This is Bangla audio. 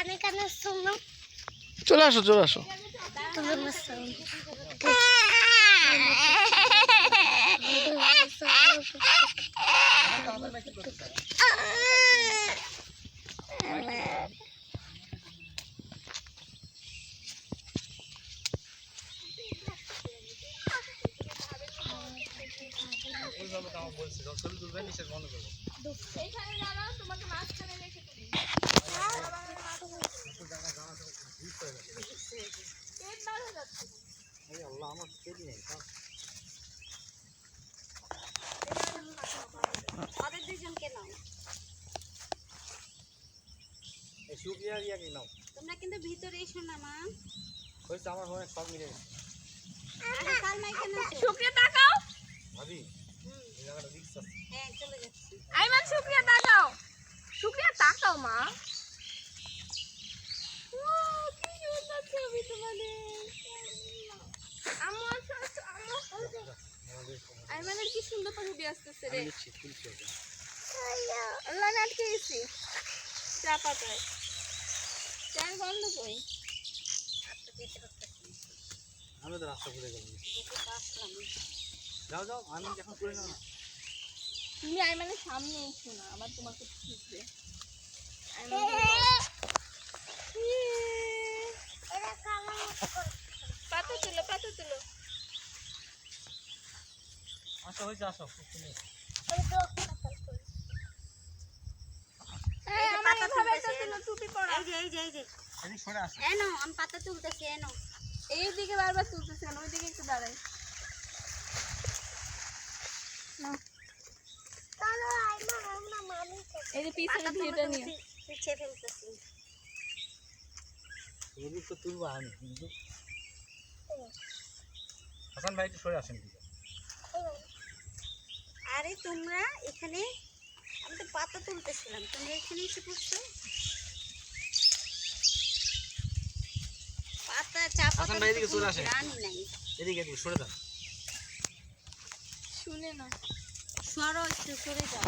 কানে কানে শুনো। চলে আসো চলে আসো। তোমরা কিন্তু ভিতরে এসো না মা। আমার অনেক শখ মিলে গেছে। শুক্রিয়া তাকাও ভাবি এই জায়গাটা রিক্স আছে। হ্যাঁ চলে যাচ্ছি। আইমান শুক্রিয়া তাকাও। শুক্রিয়া তাকাও মা। কি সুন্দর ছবি তোমাদের। আম্মু আসো আসো আম্মু। আইমানের কি সুন্দর ছবি আসতেছে রে। আল্লাহ নাটকে গেছি। চা পাতায়। চার গন্ধ কই? আমি তো রাস্তা ঘুরে গেলাম। যাও যাও আমি এখন করে নাও না। তুমি আইমানের সামনে এসো না, আবার তোমাকে খুঁজবে। পাতা তুলো পাতা তুলো। আসো হয়েছে আসো। আমার এভাবে তো তুলো টুপি পরা। এই যে এদিক সরে আসো। এনো আমি পাতা তুলতেছি এনো। এইদিকে বারবার তুলতেছেন, ওইদিকে একটু দাঁড়াই। এই যে পিছনে ভিউটা নিয়ে পিছিয়ে ফেলতেছি। এদিক তো তুলবো আমি কিন্তু হাসান ভাই একটু সরে আসেন দিকে। আরে তোমরা এখানে, আমি তো পাতা তুলতেছিলাম, তোমরা এখানে এসে পড়ছো। পাতা চা পাতা হাসান ভাই এদিকে চলে আসেন। রানি নাই। এদিকে একটু সরে দাও। শুনে না। সরো একটু সরে যাও।